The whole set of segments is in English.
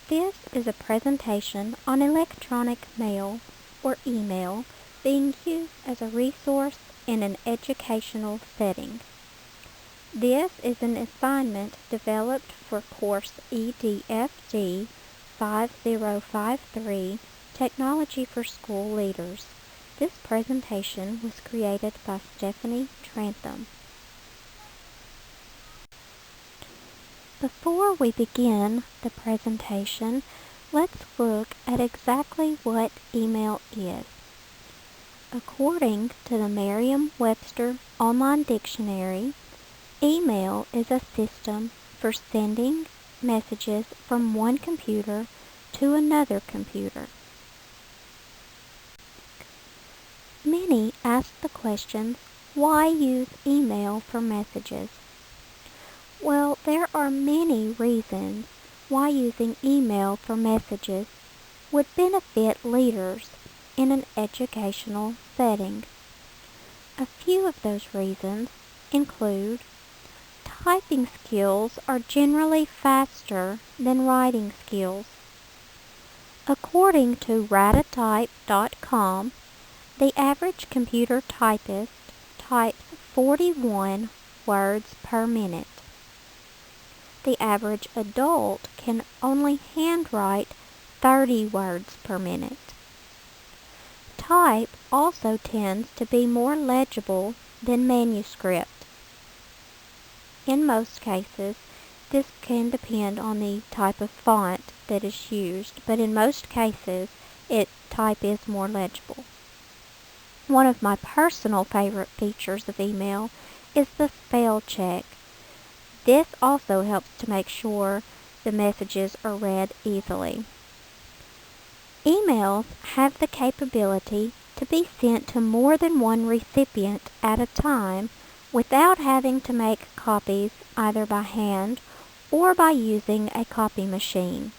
This is a presentation on electronic mail or email being used as a resource in an educational setting. This is an assignment developed for course EDFD 5053, Technology for School Leaders. This presentation was created by Stephanie Trantham. Before we begin the presentation, let's look at exactly what email is. According to the Merriam-Webster Online Dictionary, email is a system for sending messages from one computer to another computer. Many ask the question, why use email for messages? Well, there are many reasons why using email for messages would benefit leaders in an educational setting. A few of those reasons include typing skills are generally faster than writing skills. According to ratatype.com, the average computer typist types 41 words per minute. The average adult can only handwrite 30 words per minute. Type also tends to be more legible than manuscript. In most cases, this can depend on the type of font that is used, but in most cases, type is more legible. One of my personal favorite features of email is the spell check. This also helps to make sure the messages are read easily. Emails have the capability to be sent to more than one recipient at a time without having to make copies either by hand or by using a copy machine.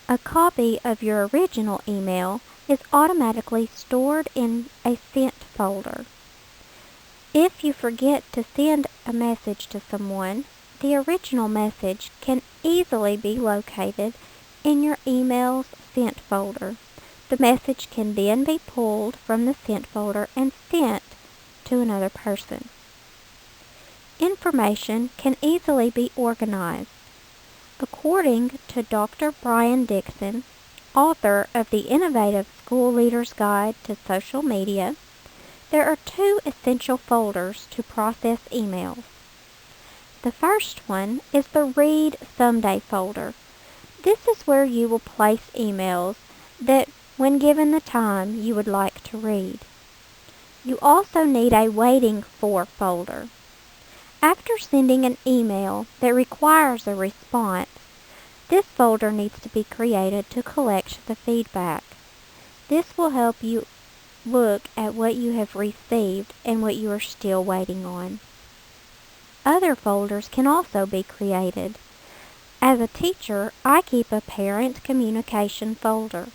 A copy of your original email is automatically stored in a sent folder. If you forget to send a message to someone, the original message can easily be located in your email's sent folder. The message can then be pulled from the sent folder and sent to another person. Information can easily be organized. According to Dr. Brian Dixon, author of the Innovative School Leader's Guide to Social Media, there are two essential folders to process emails. The first one is the Read Someday folder. This is where you will place emails that, when given the time, you would like to read. You also need a Waiting For folder. After sending an email that requires a response, this folder needs to be created to collect the feedback. This will help you look at what you have received and what you are still waiting on. Other folders can also be created. As a teacher, I keep a parent communication folder.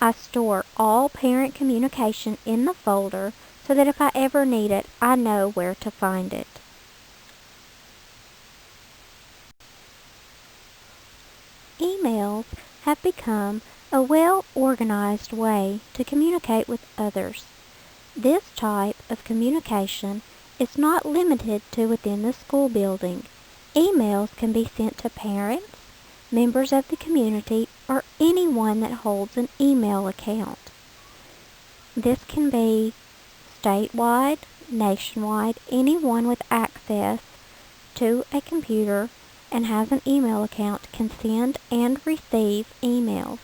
I store all parent communication in the folder so that if I ever need it, I know where to find it. Emails have become a well-organized way to communicate with others. This type of communication is not limited to within the school building. Emails can be sent to parents, members of the community, or anyone that holds an email account. This can be statewide, nationwide, anyone with access to a computer and has an email account can send and receive emails.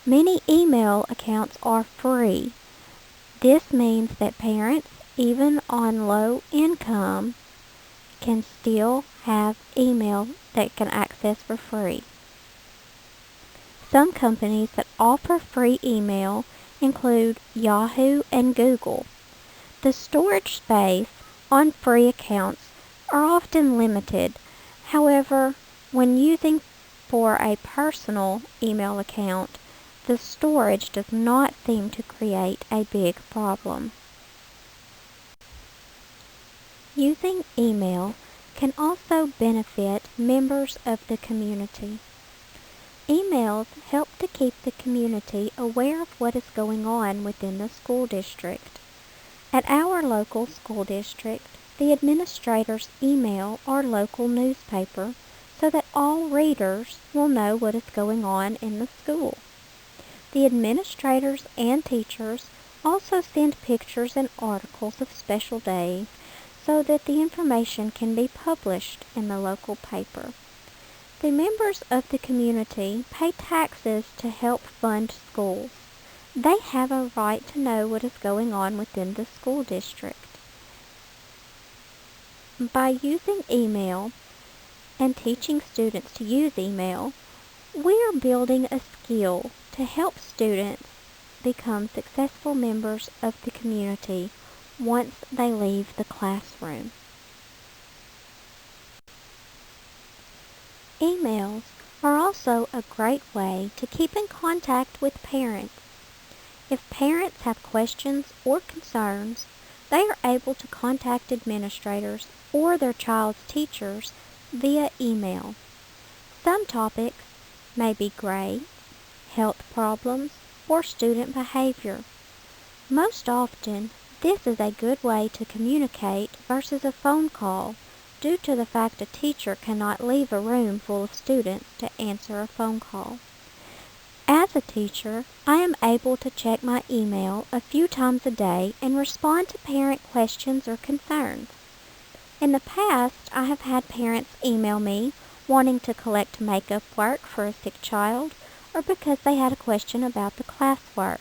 Many email accounts are free. This means that parents, even on low income, can still have email that can access for free. Some companies that offer free email include Yahoo and Google. The storage space on free accounts are often limited. However, when using for a personal email account, the storage does not seem to create a big problem. Using email can also benefit members of the community. Emails help to keep the community aware of what is going on within the school district. At our local school district, the administrators email our local newspaper so that all readers will know what is going on in the school. The administrators and teachers also send pictures and articles of special days so that the information can be published in the local paper. The members of the community pay taxes to help fund schools. They have a right to know what is going on within the school district. By using email and teaching students to use email, we are building a skill to help students become successful members of the community once they leave the classroom. Emails are also a great way to keep in contact with parents. If parents have questions or concerns, they are able to contact administrators or their child's teachers via email. Some topics may be grades, health problems, or student behavior. Most often, this is a good way to communicate versus a phone call due to the fact a teacher cannot leave a room full of students to answer a phone call. As a teacher, I am able to check my email a few times a day and respond to parent questions or concerns. In the past, I have had parents email me wanting to collect makeup work for a sick child or because they had a question about the classwork.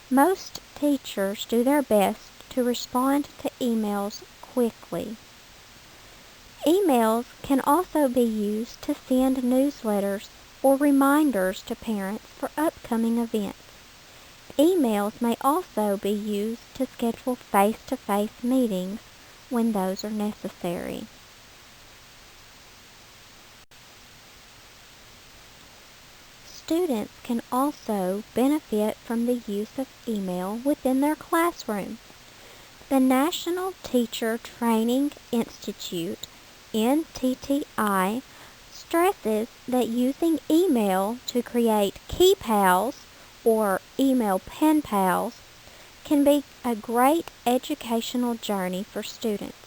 Most teachers do their best to respond to emails quickly. Emails can also be used to send newsletters or reminders to parents for upcoming events. Emails may also be used to schedule face-to-face meetings when those are necessary. Students can also benefit from the use of email within their classroom. The National Teacher Training Institute, NTTI, stresses that using email to create key pals or email pen pals can be a great educational journey for students.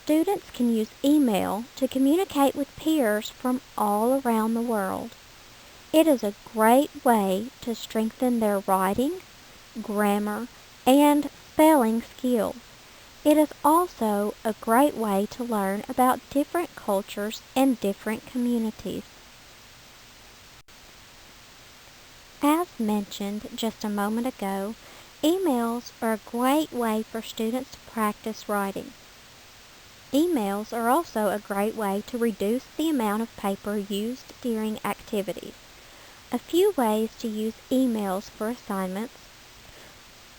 Students can use email to communicate with peers from all around the world. It is a great way to strengthen their writing, grammar, and spelling skills. It is also a great way to learn about different cultures and different communities. As mentioned just a moment ago, emails are a great way for students to practice writing. Emails are also a great way to reduce the amount of paper used during activities. A few ways to use emails for assignments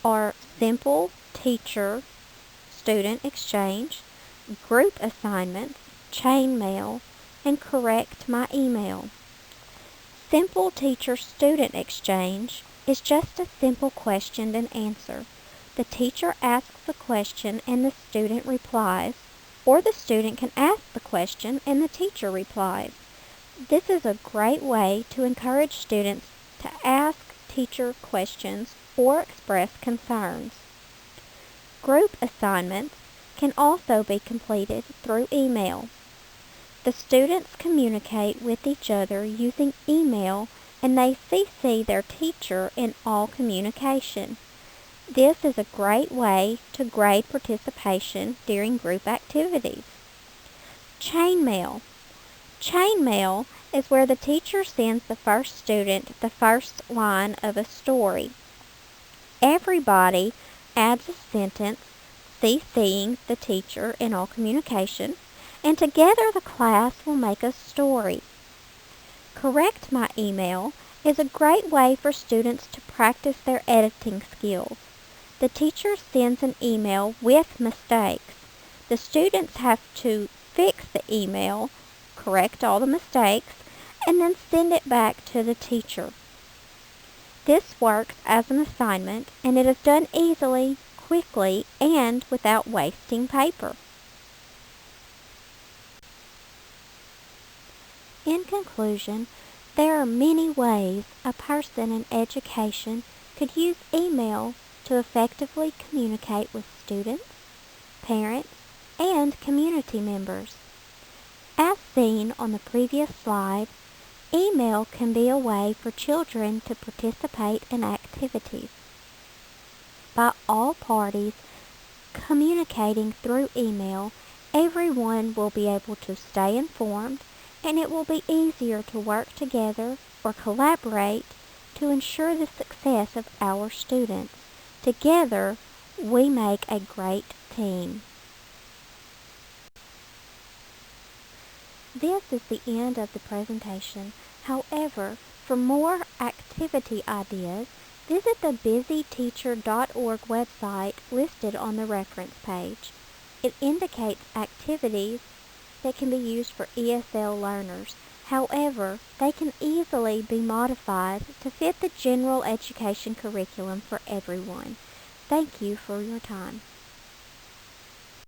are simple teacher-student exchange, group assignments, chain mail, and correct my email. Simple teacher-student exchange is just a simple question and answer. The teacher asks a question and the student replies, or the student can ask the question and the teacher replies. This is a great way to encourage students to ask teacher questions or express concerns. Group assignments can also be completed through email. The students communicate with each other using email and they CC their teacher in all communication. This is a great way to grade participation during group activities. Chain mail. Chain mail is where the teacher sends the first student the first line of a story. Everybody adds a sentence CCing the teacher in all communication, and together the class will make a story. Correct my email is a great way for students to practice their editing skills. The teacher sends an email with mistakes. The students have to fix the email, correct all the mistakes, and then send it back to the teacher. This works as an assignment, and it is done easily, quickly, and without wasting paper. In conclusion, there are many ways a person in education could use email to effectively communicate with students, parents, and community members. As seen on the previous slide, email can be a way for children to participate in activities. By all parties communicating through email, everyone will be able to stay informed, and it will be easier to work together or collaborate to ensure the success of our students. Together, we make a great team. This is the end of the presentation. However, for more activity ideas, visit the busyteacher.org website listed on the reference page. It indicates activities that can be used for ESL learners. However, they can easily be modified to fit the general education curriculum for everyone. Thank you for your time.